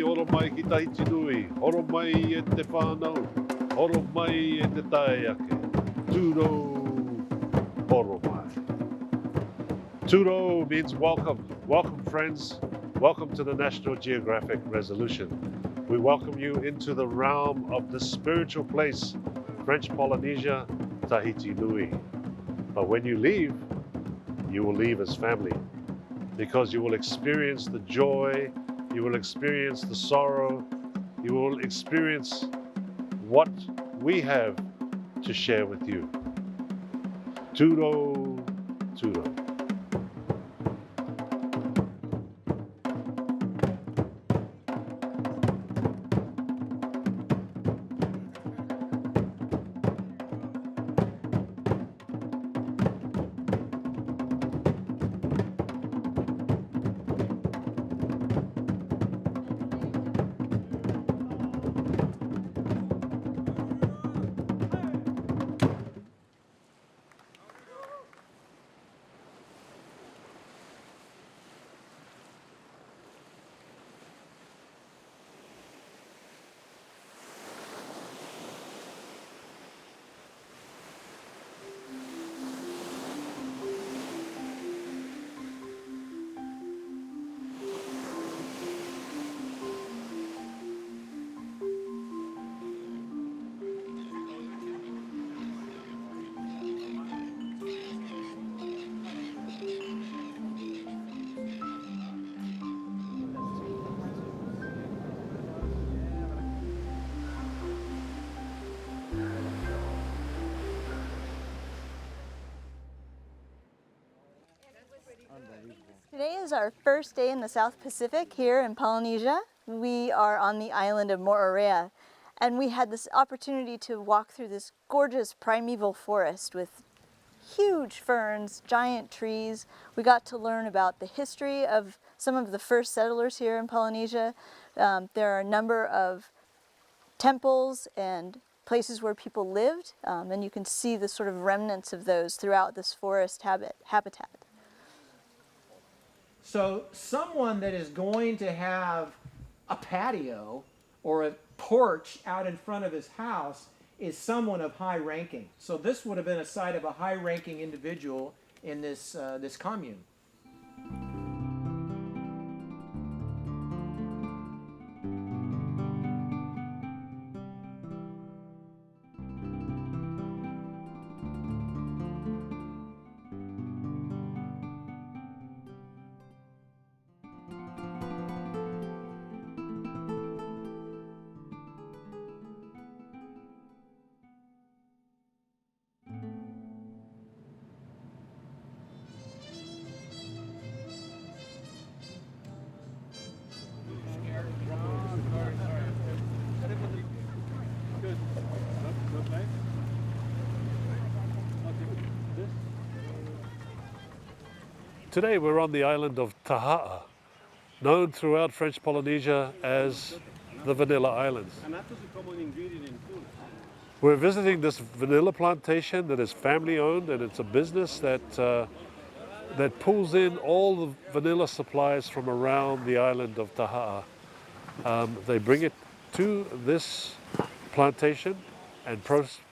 oro mai ki Tahiti Nui, oro mai e te whānau, oro mai e te taeake, tūro oro mai. Tūro means welcome. Welcome, friends. Welcome to the National Geographic Resolution. We welcome you into the realm of the spiritual place, French Polynesia, Tahiti Nui. But when you leave, you will leave as family, because you will experience the joy, you will experience the sorrow, you will experience what we have to share with you. Tūro, tūro. Today is our first day in the South Pacific here in Polynesia. We are on the island of Moorea, and we had this opportunity to walk through this gorgeous primeval forest with huge ferns, giant trees. We got to learn about the history of some of the first settlers here in Polynesia. There are a number of temples and places where people lived, and you can see the sort of remnants of those throughout this forest habitat. So someone that is going to have a patio or a porch out in front of his house is someone of high ranking. So this would have been a site of a high ranking individual in this commune. Today we're on the island of Taha'a, known throughout French Polynesia as the Vanilla Islands. We're visiting this vanilla plantation that is family owned, and it's a business that pulls in all the vanilla supplies from around the island of Taha'a. They bring it to this plantation and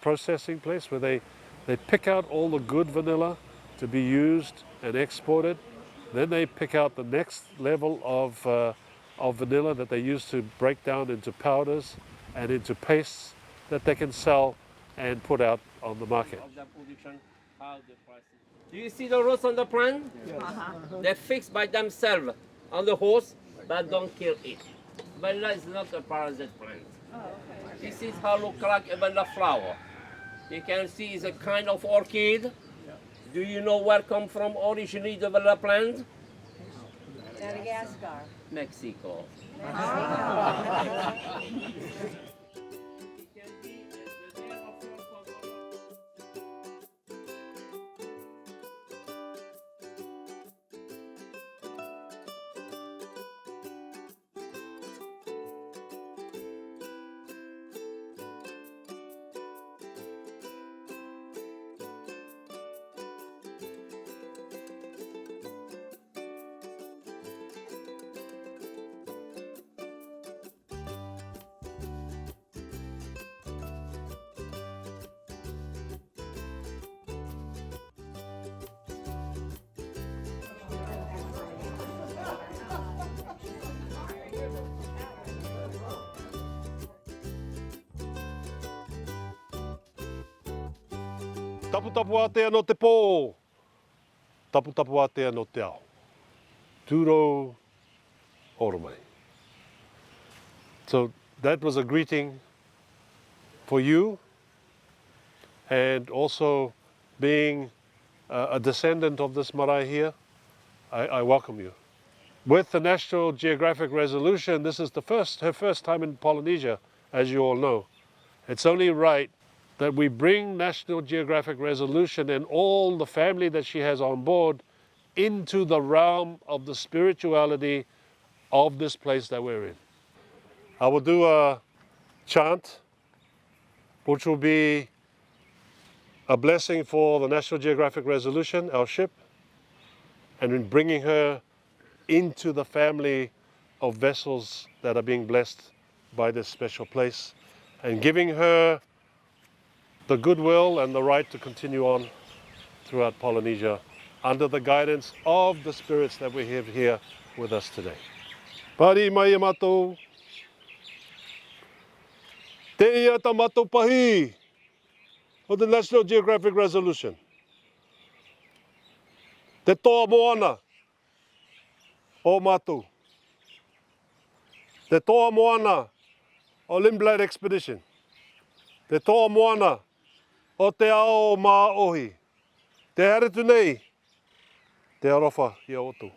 processing place where they pick out all the good vanilla to be used and exported. Then they pick out the next level of vanilla that they use to break down into powders and into pastes that they can sell and put out on the market. Do you see the roots on the plant? They're fixed by themselves on the hose, but don't kill it. Vanilla is not a parasite plant. This is how it looks like a vanilla flower. You can see it's a kind of orchid. Do you know where come from originally the vanilla plant? Madagascar. Mexico. Tapu tapu atea no te pō. Tapu tapu atea no te ao. Tūro oromai. So that was a greeting for you, and also being a descendant of this marae here, I welcome you. With the National Geographic Resolution, this is her first time in Polynesia, as you all know. It's only right that we bring National Geographic Resolution and all the family that she has on board into the realm of the spirituality of this place that we're in. I will do a chant, which will be a blessing for the National Geographic Resolution, our ship, and in bringing her into the family of vessels that are being blessed by this special place, and giving her the goodwill and the right to continue on throughout Polynesia under the guidance of the spirits that we have here with us today. Pari mai e mātou. Te ia ta mātou pahi o the National Geographic Resolution. Te toa moana o mātou. Te toa moana o Lindblad expedition. Te toa moana o te ao mā ohi. Te haretu nei, te arofa i a otu.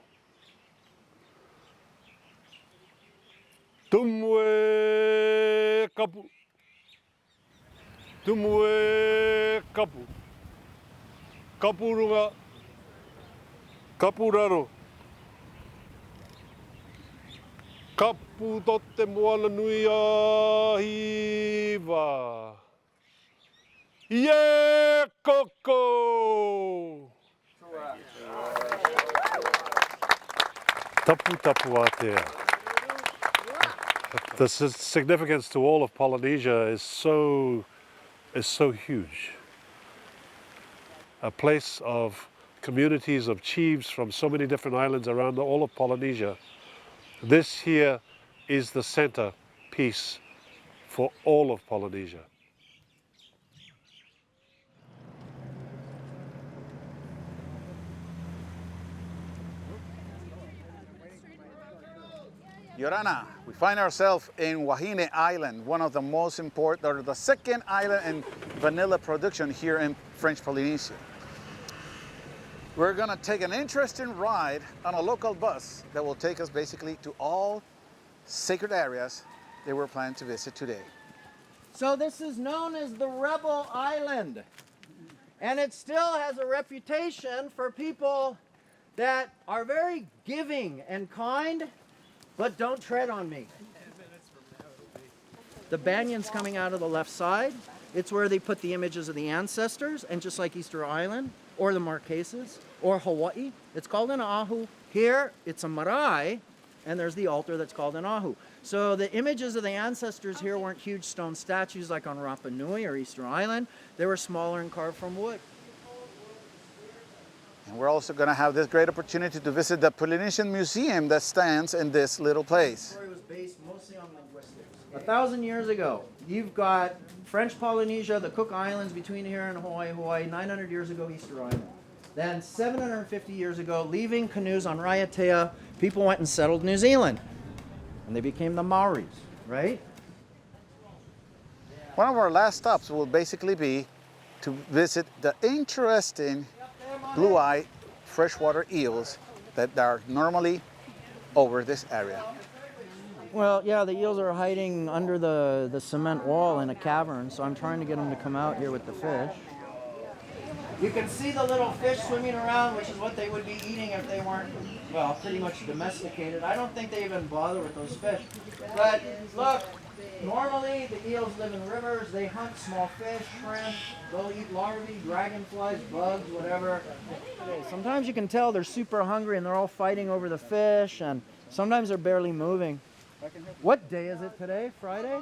Tumu e kapu. Tumu e kapu. Kapurunga. Kapuraro. Kapu tote moana nui a hiva. Ie koko! Tapu tapu atea. The significance to all of Polynesia is so huge. A place of communities of chiefs from so many different islands around all of Polynesia. This here is the center piece for all of Polynesia. Your Honor, we find ourselves in Wahine Island, one of the most important, or the second island in vanilla production here in French Polynesia. We're gonna take an interesting ride on a local bus that will take us basically to all sacred areas that we're planning to visit today. So this is known as the Rebel Island. And it still has a reputation for people that are very giving and kind, but don't tread on me. The banyans coming out of the left side, it's where they put the images of the ancestors, and just like Easter Island, or the Marquesas, or Hawaii, it's called an ahu. Here, it's a marae, and there's the altar that's called an ahu. So the images of the ancestors here weren't huge stone statues like on Rapa Nui or Easter Island. They were smaller and carved from wood. And we're also going to have this great opportunity to visit the Polynesian Museum that stands in this little place. The story was based mostly on linguistics. 1,000 years ago, you've got French Polynesia, the Cook Islands between here and Hawaii, 900 years ago, Easter Island. Then 750 years ago, leaving canoes on Raiatea, people went and settled New Zealand. And they became the Maoris, right? One of our last stops will basically be to visit the interesting blue-eye freshwater eels that are normally over this area. Well, yeah, the eels are hiding under the cement wall in a cavern, so I'm trying to get them to come out here with the fish. You can see the little fish swimming around, which is what they would be eating if they weren't, well, pretty much domesticated. I don't think they even bother with those fish. But look, normally the eels live in rivers. They hunt small fish, shrimp. They'll eat larvae, dragonflies, bugs, whatever. Sometimes you can tell they're super hungry and they're all fighting over the fish, and sometimes they're barely moving. What day is it today? Friday?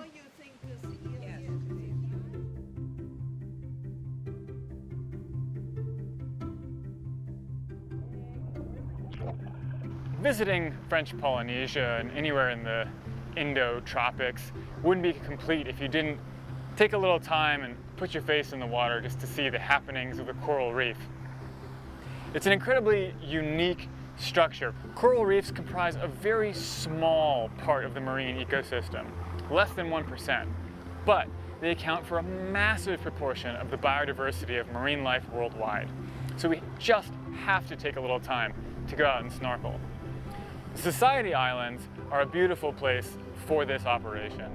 Visiting French Polynesia and anywhere in the Indo-tropics wouldn't be complete if you didn't take a little time and put your face in the water just to see the happenings of the coral reef. It's an incredibly unique structure. Coral reefs comprise a very small part of the marine ecosystem, less than 1%, but they account for a massive proportion of the biodiversity of marine life worldwide. So we just have to take a little time to go out and snorkel. The Society Islands are a beautiful place for this operation.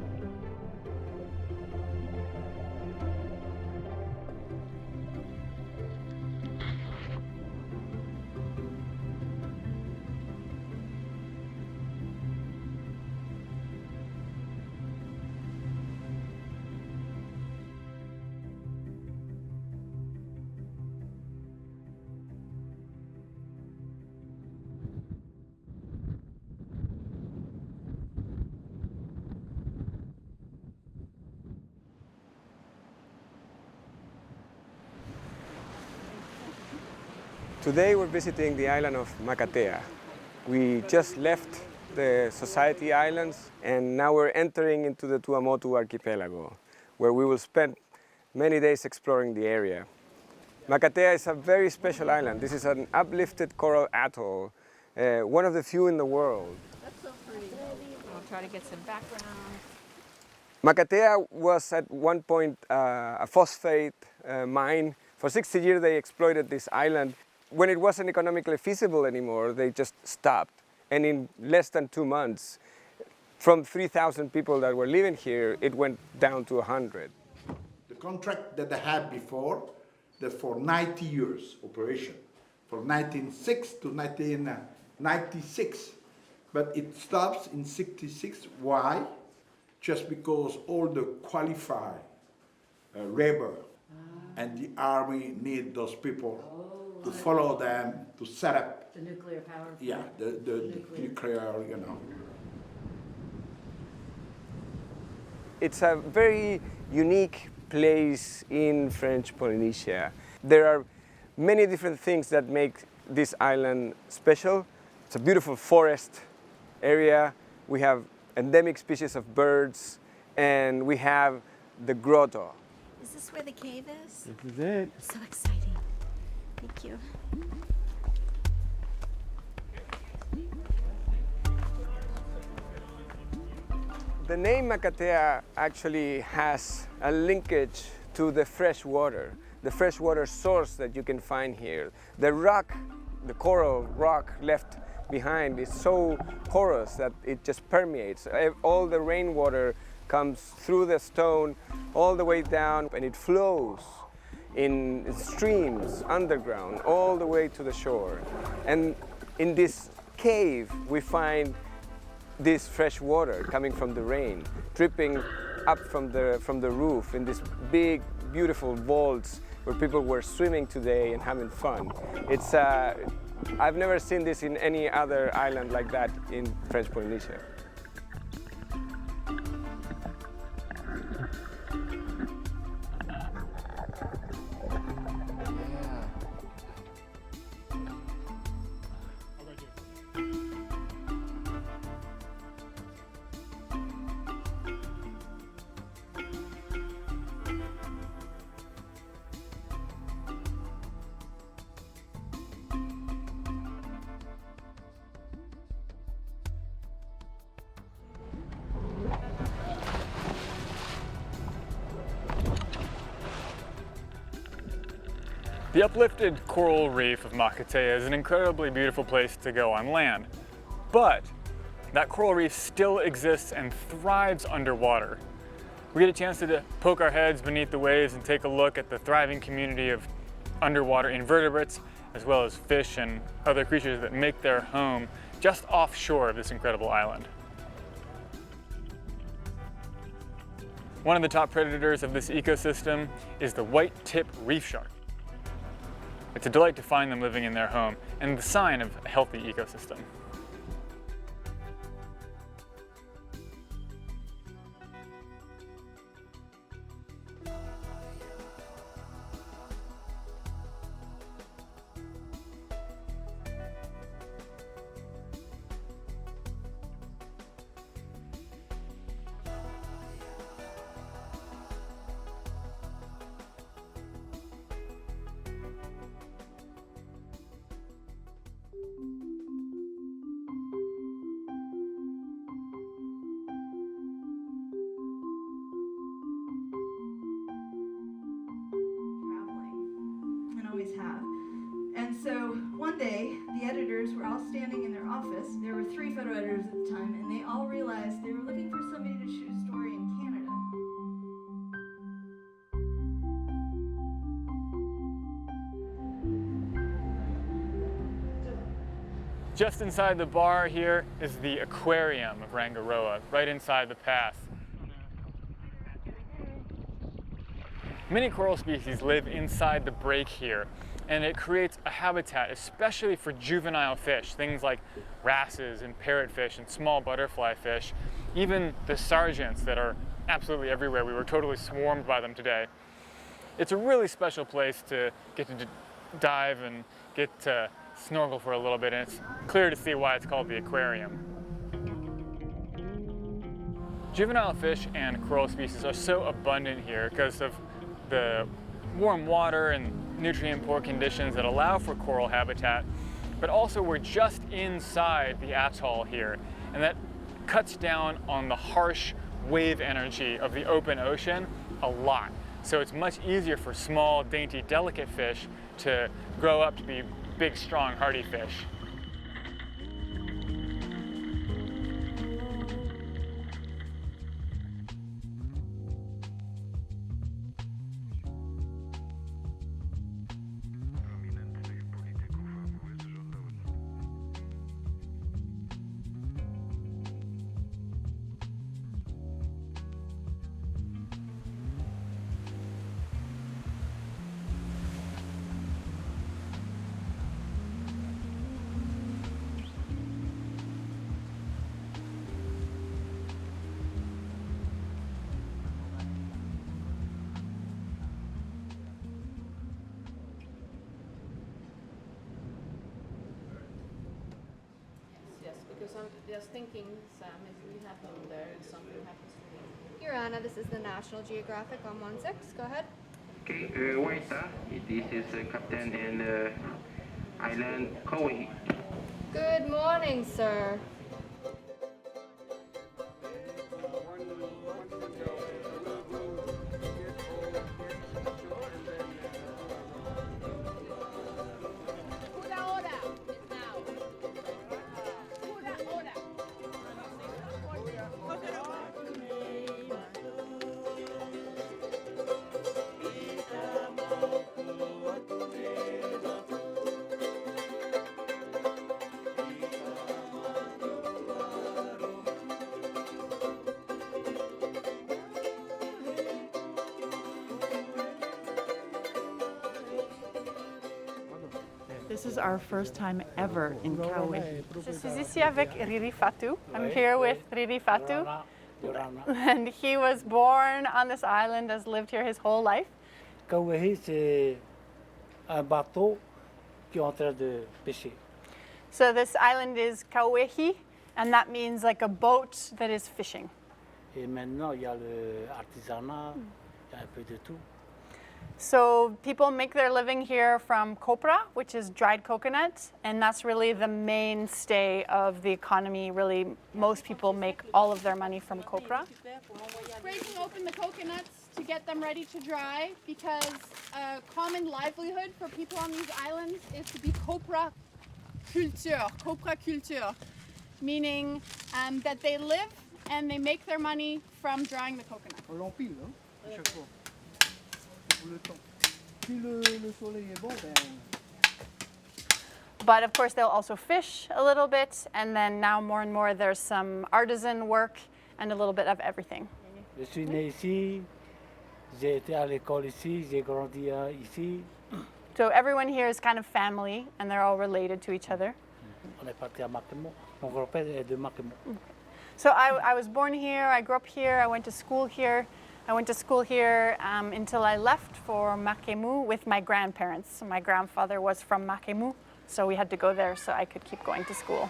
Today we're visiting the island of Makatea. We just left the Society Islands and now we're entering into the Tuamotu archipelago, where we will spend many days exploring the area. Makatea is a very special island. This is an uplifted coral atoll, one of the few in the world. That's so pretty. I'll try to get some background. Makatea was at one point a phosphate mine. For 60 years they exploited this island. When it wasn't economically feasible anymore, they just stopped. And in less than 2 months, from 3,000 people that were living here, it went down to 100. The contract that they had before, that's for 90 years operation, from 1906 to 1996. But it stops in 66. Why? Just because all the qualified labor and the army need those people to follow them, to set up The nuclear power plant. yeah, the nuclear, you know. It's a very unique place in French Polynesia. There are many different things that make this island special. It's a beautiful forest area. We have endemic species of birds, and we have the grotto. Is this where the cave is? This is it. So exciting. Thank you. The name Makatea actually has a linkage to the fresh water source that you can find here. The rock, the coral rock left behind is so porous that it just permeates. All the rainwater comes through the stone all the way down, and it flows in streams underground all the way to the shore. And in this cave we find this fresh water coming from the rain, dripping up from the roof in these big, beautiful vaults where people were swimming today and having fun. It's I've never seen this in any other island like that in French Polynesia. The uplifted coral reef of Makatea is an incredibly beautiful place to go on land, but that coral reef still exists and thrives underwater. We get a chance to poke our heads beneath the waves and take a look at the thriving community of underwater invertebrates, as well as fish and other creatures that make their home just offshore of this incredible island. One of the top predators of this ecosystem is the white-tip reef shark. It's a delight to find them living in their home and the sign of a healthy ecosystem. so one day, the editors were all standing in their office. There were 3 photo editors at the time, and they all realized they were looking for somebody to shoot a story in Canada. Just inside the bar here is the aquarium of Rangiroa, right inside the path. Many coral species live inside the break here, and it creates a habitat especially for juvenile fish, things like wrasses and parrotfish and small butterfly fish, even the sargents that are absolutely everywhere. We were totally swarmed by them today. It's a really special place to get to dive and get to snorkel for a little bit, and it's clear to see why it's called the aquarium. Juvenile fish and coral species are so abundant here because of the warm water and nutrient-poor conditions that allow for coral habitat, but also we're just inside the atoll here, and that cuts down on the harsh wave energy of the open ocean a lot. So it's much easier for small, dainty, delicate fish to grow up to be big, strong, hardy fish. Yes, because I'm just thinking, Sam, if we have them there and something happens to them. Your Honor, this is the National Geographic on 16. Go ahead. Okay, Waita, this is Captain in Island Kauai. Good morning, sir. This is our first time ever in Kauai. Je suis ici avec Riri Fatou. I'm here with Riri Fatou. And he was born on this island, has lived here his whole life. Kauai, c'est un bateau qui est en train de pêcher. So this island is Kauai, and that means like a boat that is fishing. Et maintenant, il y a l'artisanat, il y a un peu de tout. So people make their living here from copra, which is dried coconut, and that's really the mainstay of the economy. Really, most people make all of their money from copra. Breaking open the coconuts to get them ready to dry, because a common livelihood for people on these islands is to be copra culture, meaning that they live and they make their money from drying the coconut. On l'empile, hein, à chaque fois. Pour le temps. Si le soleil est bon, ben... But of course, they'll also fish a little bit, and then now more and more there's some artisan work and a little bit of everything. Je suis né ici, j'ai été à l'école ici, j'ai grandi ici. So everyone here is kind of family, and they're all related to each other. On est parti à Makemo. Mon grand-père est de Makemo. So I was born here, I grew up here, I went to school here. I went to school here until I left for Makemu with my grandparents. My grandfather was from Makemu, so we had to go there so I could keep going to school.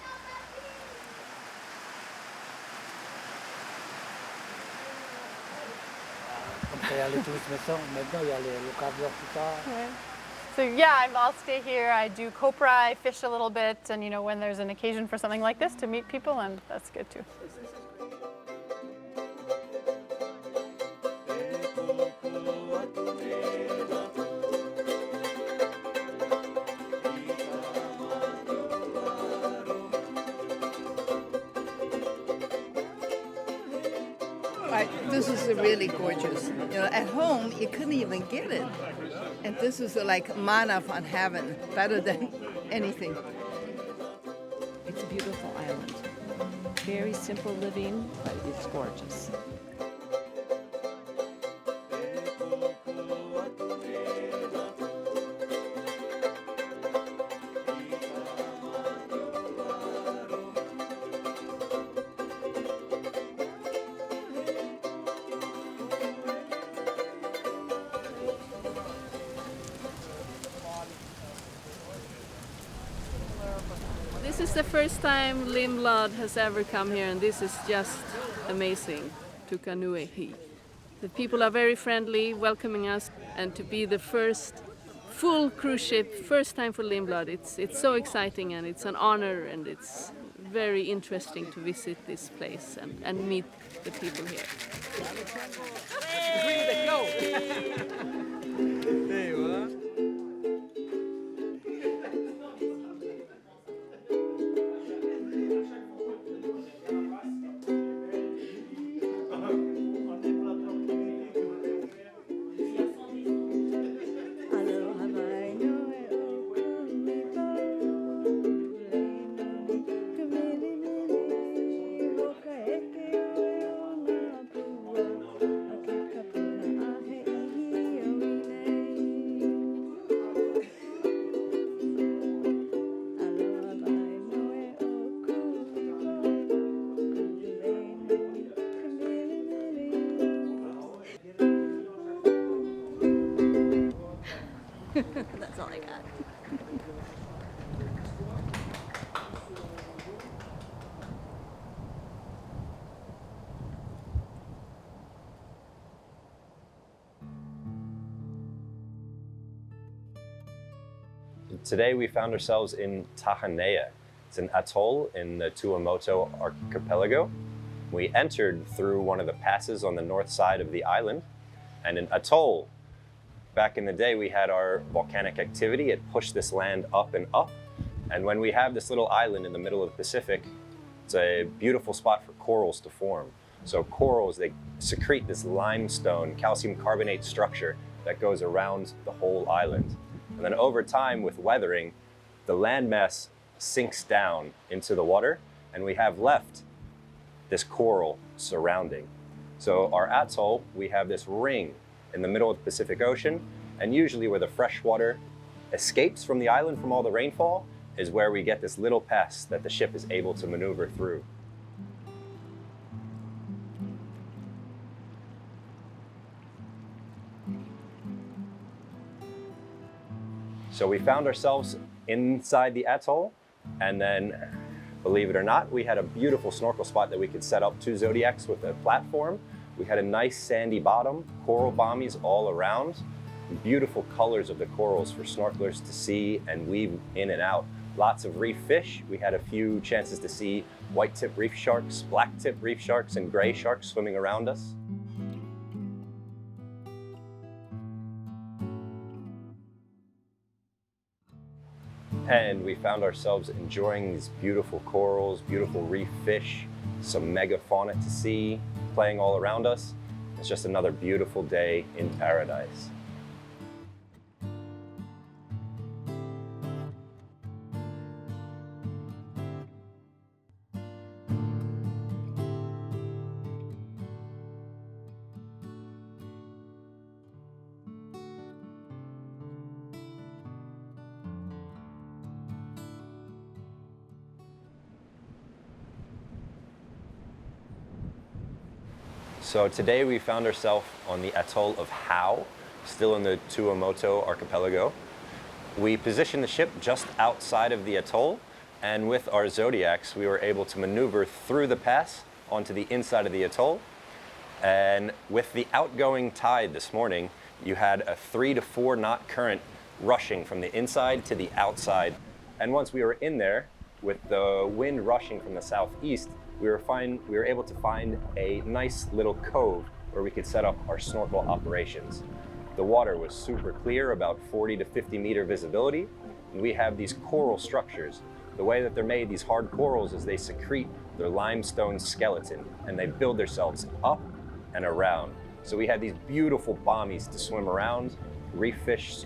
So yeah, I'll stay here. I do copra, I fish a little bit, and you know, when there's an occasion for something like this to meet people, and that's good too. This is really gorgeous. You know, at home you couldn't even get it, and this is like manna from heaven, better than anything. It's a beautiful island. Very simple living, but it's gorgeous. This is the first time Lindblad has ever come here, and this is just amazing, to Kanuehi. The people are very friendly, welcoming us, and to be the first full cruise ship, first time for Lindblad, it's so exciting, and it's an honor, and it's very interesting to visit this place and meet the people here. That's all I got. Today we found ourselves in Tahanea. It's an atoll in the Tuamotu archipelago. We entered through one of the passes on the north side of the island, and an atoll. Back in the day, we had our volcanic activity. It pushed this land up and up. And when we have this little island in the middle of the Pacific, it's a beautiful spot for corals to form. So corals, they secrete this limestone, calcium carbonate structure that goes around the whole island. And then over time, with weathering, the landmass sinks down into the water, and we have left this coral surrounding. So our atoll, we have this ring in the middle of the Pacific Ocean, and usually where the fresh water escapes from the island from all the rainfall is where we get this little pass that the ship is able to maneuver through. So we found ourselves inside the atoll, and then, believe it or not, we had a beautiful snorkel spot that we could set up 2 Zodiacs with a platform. We had a nice sandy bottom, coral bommies all around, beautiful colors of the corals for snorkelers to see and weave in and out. Lots of reef fish. We had a few chances to see white-tip reef sharks, black-tip reef sharks, and gray sharks swimming around us. And we found ourselves enjoying these beautiful corals, beautiful reef fish, some megafauna to see, playing all around us. It's just another beautiful day in paradise. So today we found ourselves on the atoll of Hao, still in the Tuamotu archipelago. We positioned the ship just outside of the atoll, and with our Zodiacs we were able to maneuver through the pass onto the inside of the atoll. And with the outgoing tide this morning, you had a 3 to 4 knot current rushing from the inside to the outside. And once we were in there, with the wind rushing from the southeast, we were able to find a nice little cove where we could set up our snorkel operations. The water was super clear, about 40 to 50 meter visibility, and we have these coral structures. The way that they're made, these hard corals, is they secrete their limestone skeleton, and they build themselves up and around. So we had these beautiful bommies to swim around, reef fish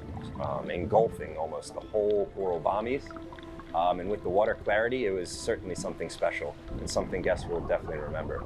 engulfing almost the whole coral bommies. And with the water clarity, it was certainly something special and something guests will definitely remember.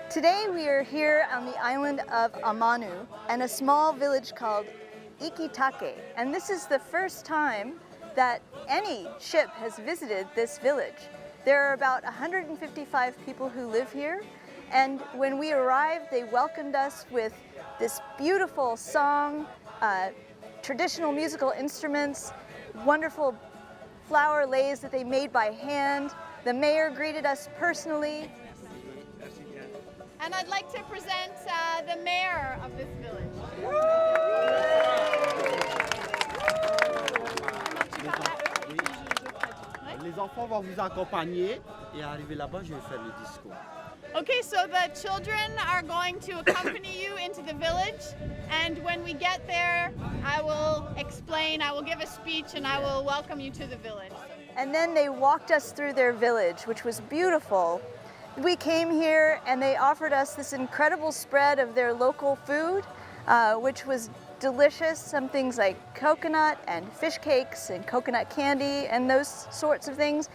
Today we are here on the island of Amanu and a small village called Ikitake. And this is the first time that any ship has visited this village. There are about 155 people who live here, and when we arrived they welcomed us with this beautiful song, traditional musical instruments, wonderful flower leis that they made by hand. The mayor greeted us personally. And I'd like to present the mayor of this village. Les enfants vont vous accompagner et arriver là-bas, je vais faire le discours. Okay, so the children are going to accompany you into the village, and when we get there, I will explain, I will give a speech, and I will welcome you to the village. And then they walked us through their village, which was beautiful. We came here and they offered us this incredible spread of their local food, which was delicious. Some things like coconut and fish cakes and coconut candy and those sorts of things.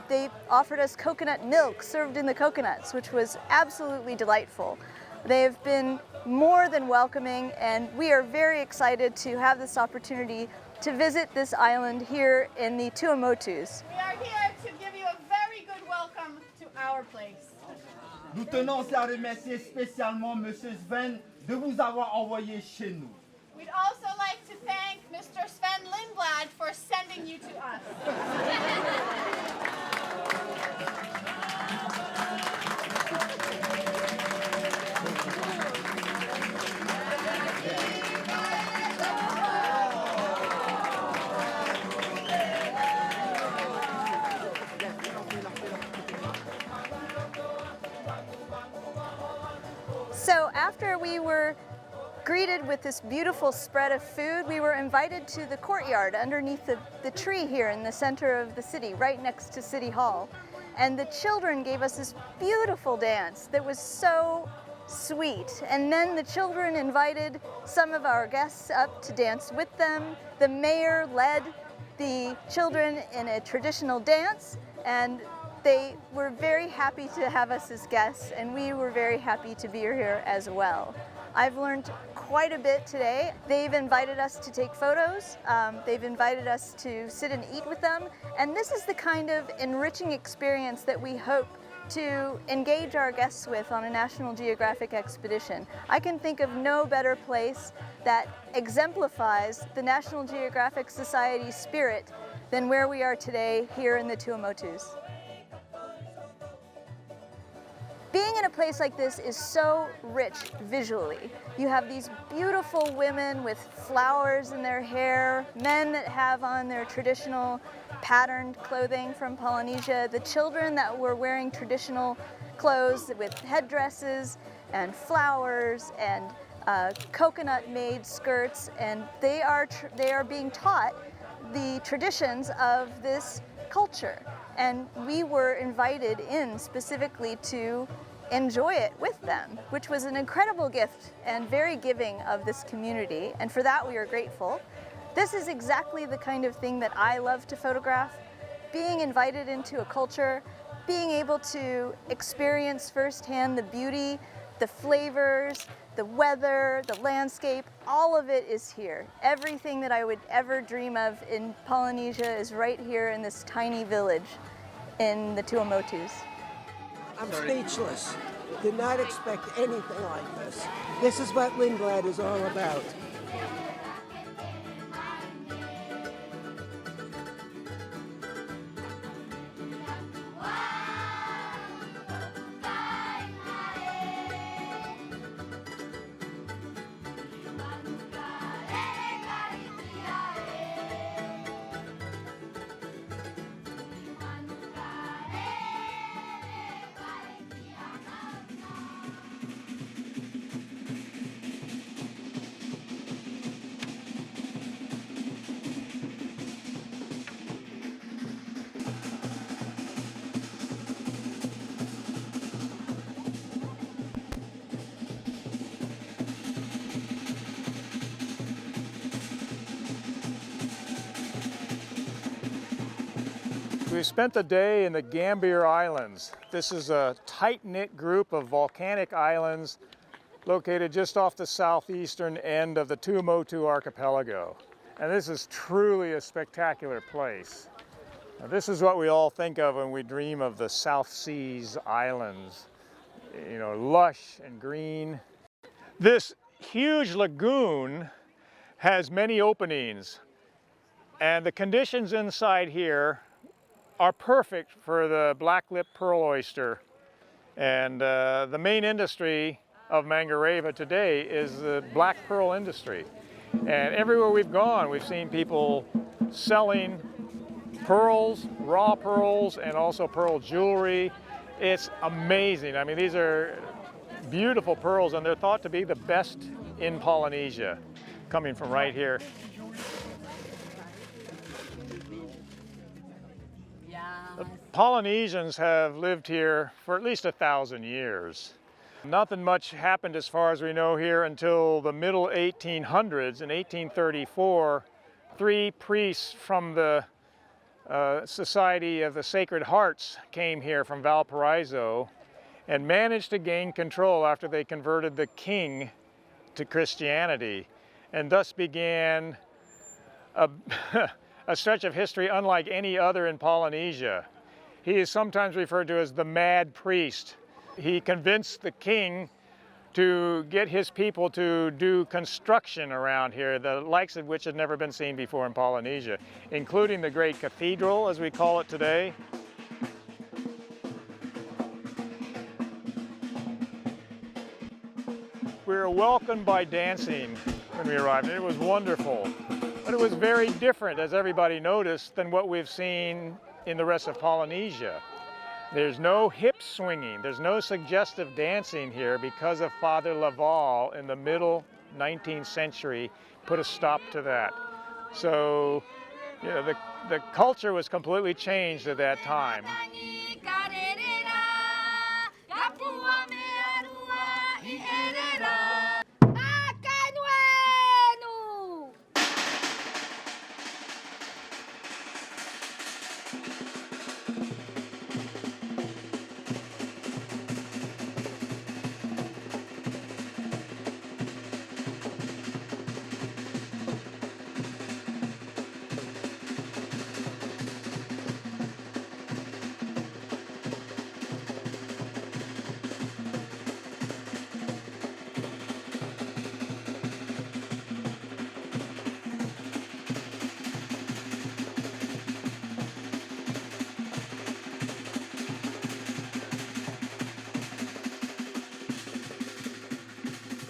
They offered us coconut milk served in the coconuts, which was absolutely delightful. They have been more than welcoming, and we are very excited to have this opportunity to visit this island here in the Tuamotus. We are here to give you a very good welcome to our place. Nous tenons à remercier spécialement Monsieur Sven de vous avoir envoyé chez nous. We'd also like to thank Mr. Sven Lindblad for sending you to us. So after we were greeted with this beautiful spread of food, we were invited to the courtyard underneath the tree here in the center of the city, right next to City Hall. And the children gave us this beautiful dance that was so sweet. And then the children invited some of our guests up to dance with them. The mayor led the children in a traditional dance, and they were very happy to have us as guests, and we were very happy to be here as well. I've learned quite a bit today. They've invited us to take photos. They've invited us to sit and eat with them. And this is the kind of enriching experience that we hope to engage our guests with on a National Geographic expedition. I can think of no better place that exemplifies the National Geographic Society spirit than where we are today here in the Tuamotus. Being in a place like this is so rich visually. You have these beautiful women with flowers in their hair, men that have on their traditional patterned clothing from Polynesia, the children that were wearing traditional clothes with headdresses and flowers and coconut-made skirts, and they are being taught the traditions of this culture. And we were invited in specifically to enjoy it with them, which was an incredible gift and very giving of this community, and for that we are grateful. This is exactly the kind of thing that I love to photograph, being invited into a culture, being able to experience firsthand the beauty, The flavors, the weather, the landscape, all of it is here. Everything that I would ever dream of in Polynesia is right here in this tiny village in the Tuamotus. I'm speechless. Did not expect anything like this. This is what Lindblad is all about. We spent the day in the Gambier Islands. This is a tight-knit group of volcanic islands located just off the southeastern end of the Tuamotu archipelago. And this is truly a spectacular place. Now, this is what we all think of when we dream of the South Seas islands. You know, lush and green. This huge lagoon has many openings, and the conditions inside here are perfect for the black-lipped pearl oyster. And the main industry of Mangareva today is the black pearl industry. And everywhere we've gone, we've seen people selling pearls, raw pearls, and also pearl jewelry. It's amazing. I mean, these are beautiful pearls, and they're thought to be the best in Polynesia, coming from right here. The Polynesians have lived here for at least 1,000 years. Nothing much happened as far as we know here until the middle 1800s. In 1834, 3 priests from the Society of the Sacred Hearts came here from Valparaiso and managed to gain control after they converted the king to Christianity, and thus began a stretch of history unlike any other in Polynesia. He is sometimes referred to as the mad priest. He convinced the king to get his people to do construction around here, the likes of which had never been seen before in Polynesia, including the great cathedral, as we call it today. We were welcomed by dancing when we arrived, and it was wonderful. But it was very different, as everybody noticed, than what we've seen in the rest of Polynesia. There's no hip swinging, there's no suggestive dancing here because of Father Laval in the middle 19th century put a stop to that. So, you know, the culture was completely changed at that time.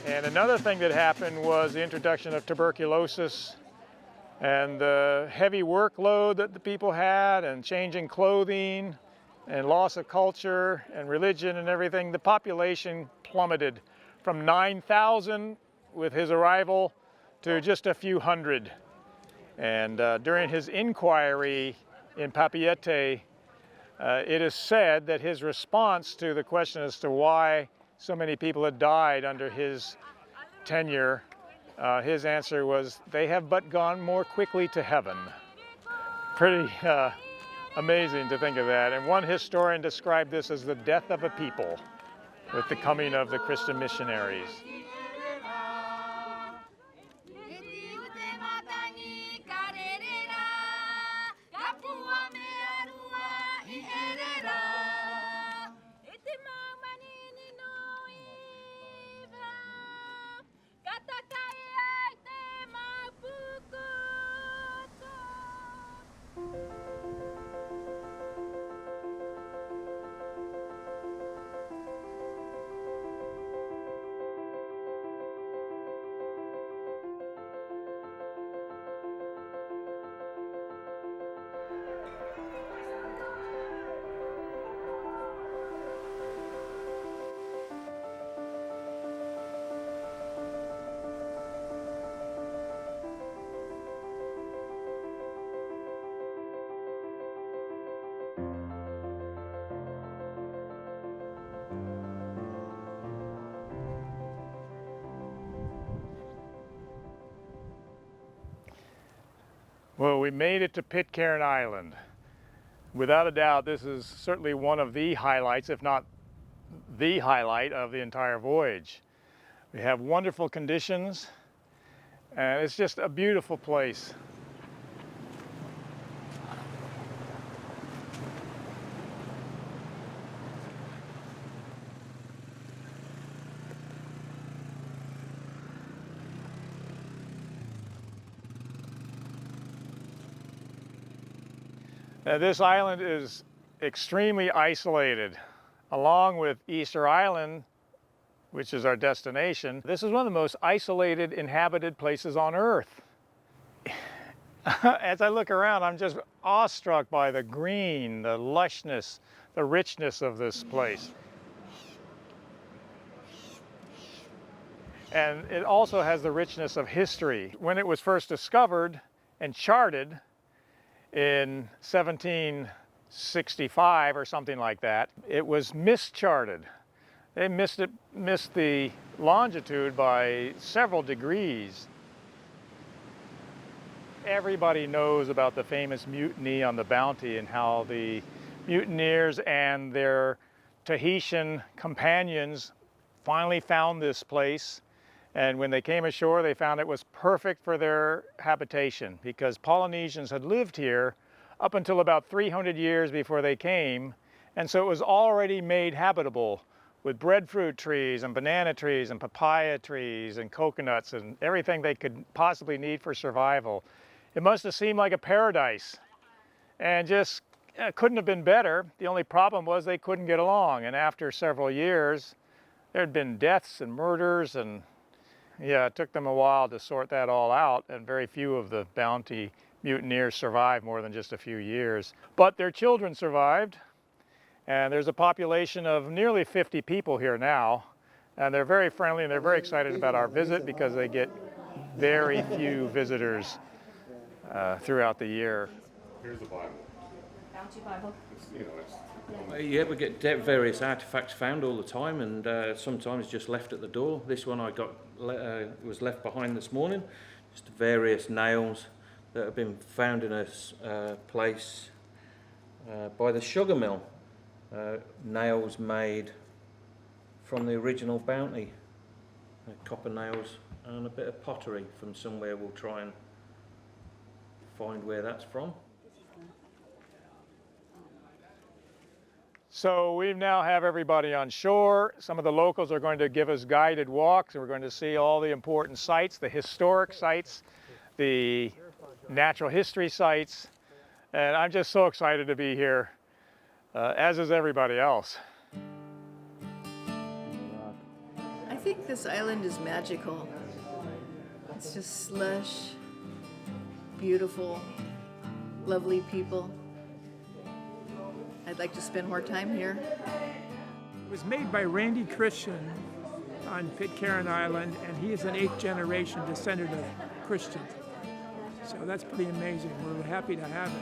And another thing that happened was the introduction of tuberculosis and the heavy workload that the people had, and changing clothing and loss of culture and religion and everything. The population plummeted from 9,000 with his arrival to just a few hundred. And during his inquiry in Papeete, it is said that his response to the question as to why so many people had died under his tenure, his answer was, "They have but gone more quickly to heaven." Pretty amazing to think of that. And one historian described this as the death of a people. with the coming of the Christian missionaries. Well, we made it to Pitcairn Island. Without a doubt, this is certainly one of the highlights, if not the highlight of the entire voyage. We have wonderful conditions, and it's just a beautiful place. Now, this island is extremely isolated. Along with Easter Island, which is our destination, this is one of the most isolated inhabited places on Earth. As I look around, I'm just awestruck by the green, the lushness, the richness of this place. And it also has the richness of history. When it was first discovered and charted in 1765 or something like that, it was mischarted. They missed the longitude by several degrees. Everybody knows about the famous mutiny on the Bounty and how the mutineers and their Tahitian companions finally found this place. And when they came ashore, they found it was perfect for their habitation because Polynesians had lived here up until about 300 years before they came. And so it was already made habitable with breadfruit trees and banana trees and papaya trees and coconuts and everything they could possibly need for survival. It must have seemed like a paradise and just couldn't have been better. The only problem was they couldn't get along. And after several years, there had been deaths and murders, and yeah, it took them a while to sort that all out, and very few of the Bounty mutineers survived more than just a few years. But their children survived, and there's a population of nearly 50 people here now, and they're very friendly and they're very excited about our visit because they get very few visitors throughout the year. Here's the Bible. Bounty Bible. Yeah, we get various artifacts found all the time, and sometimes just left at the door. This one I got was left behind this morning. Just various nails that have been found in a place by the sugar mill. Nails made from the original Bounty. Copper nails and a bit of pottery from somewhere. We'll try and find where that's from. So we now have everybody on shore. Some of the locals are going to give us guided walks. We're going to see all the important sites, the historic sites, the natural history sites. And I'm just so excited to be here, as is everybody else. I think this island is magical. It's just slush, beautiful, lovely people. I'd like to spend more time here. It was made by Randy Christian on Pitcairn Island, and he is an 8th generation descendant of Christians. So that's pretty amazing. We're happy to have it.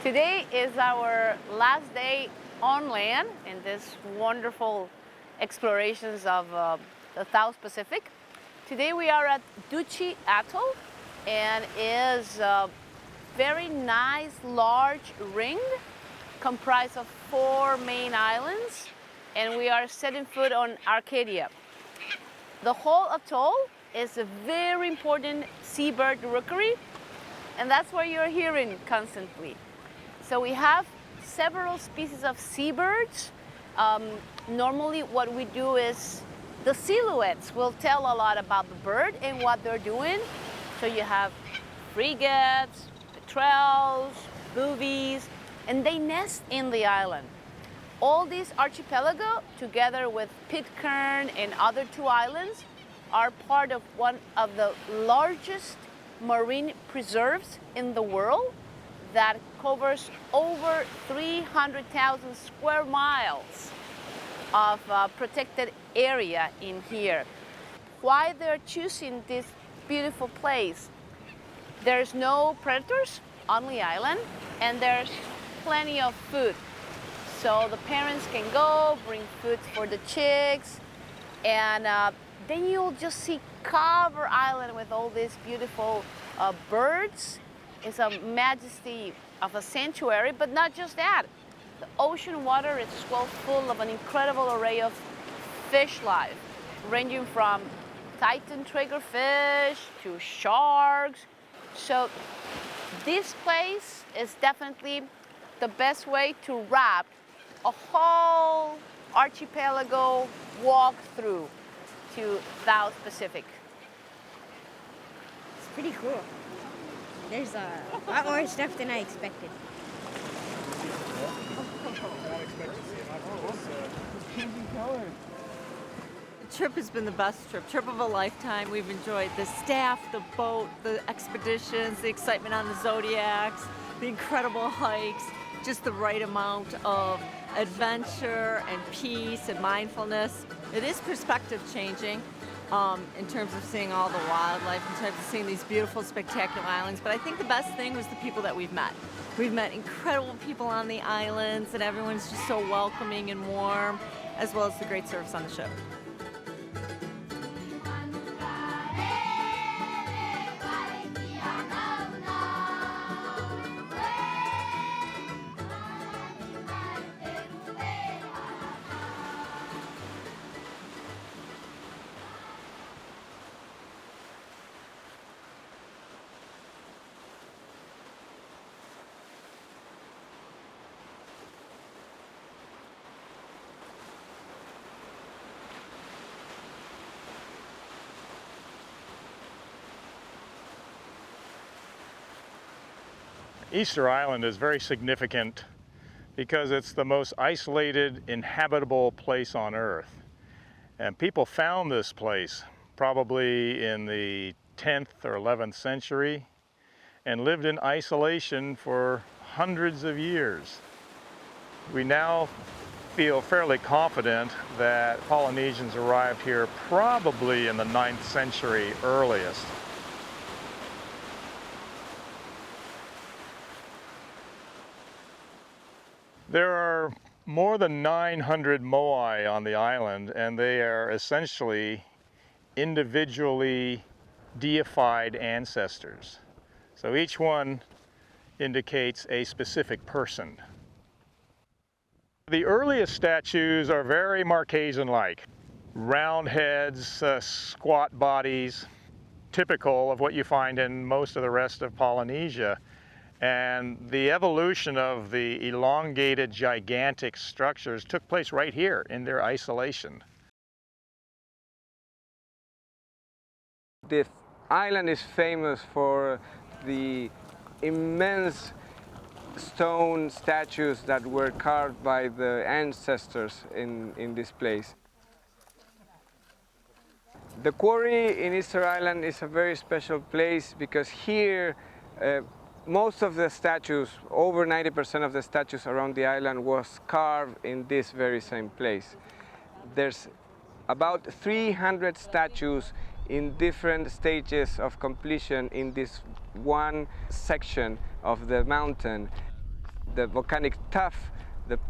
Today is our last day on land in this wonderful explorations of the South Pacific. Today we are at Duchi Atoll, and is a very nice large ring comprised of 4 main islands, and we are setting foot on Arcadia. The whole atoll is a very important seabird rookery, and that's where you're hearing constantly. So we have several species of seabirds. Normally what we do is the silhouettes will tell a lot about the bird and what they're doing. So you have frigates, petrels, boobies, and they nest in the island. All these archipelago, together with Pitcairn and other 2 islands, are part of one of the largest marine preserves in the world that covers over 300,000 square miles of protected area in here. Why they're choosing this beautiful place? There's no predators on the island, and there's plenty of food. So the parents can go, bring food for the chicks, and then you'll just see cover island with all these beautiful birds. It's a majesty of a sanctuary, but not just that. The ocean water is well full of an incredible array of fish life, ranging from Titan triggerfish to sharks. So this place is definitely the best way to wrap a whole archipelago walk through to South Pacific. It's pretty cool. There's a lot more stuff than I expected. The trip has been the best trip of a lifetime. We've enjoyed the staff, the boat, the expeditions, the excitement on the Zodiacs, the incredible hikes, just the right amount of adventure and peace and mindfulness. It is perspective changing in terms of seeing all the wildlife, in terms of seeing these beautiful, spectacular islands. But I think the best thing was the people that we've met. We've met incredible people on the islands, and everyone's just so welcoming and warm, as well as the great service on the ship. Easter Island is very significant because it's the most isolated, inhabitable place on Earth. And people found this place probably in the 10th or 11th century and lived in isolation for hundreds of years. We now feel fairly confident that Polynesians arrived here probably in the 9th century earliest. There are more than 900 moai on the island, and they are essentially individually deified ancestors. So each one indicates a specific person. The earliest statues are very Marquesan-like. Round heads, squat bodies, typical of what you find in most of the rest of Polynesia. And the evolution of the elongated, gigantic structures took place right here in their isolation. The island is famous for the immense stone statues that were carved by the ancestors in this place. The quarry in Easter Island is a very special place because here most of the statues, over 90% of the statues around the island was carved in this very same place. There's about 300 statues in different stages of completion in this one section of the mountain. the volcanic tuff,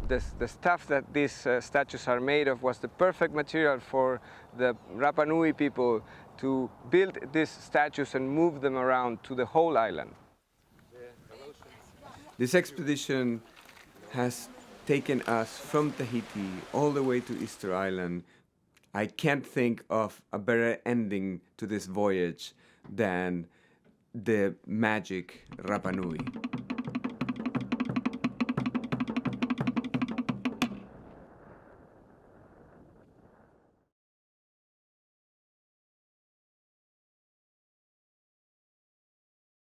the stuff that these statues are made of was the perfect material for the Rapa Nui people to build these statues and move them around to the whole island. This expedition has taken us from Tahiti all the way to Easter Island. I can't think of a better ending to this voyage than the magic Rapa Nui.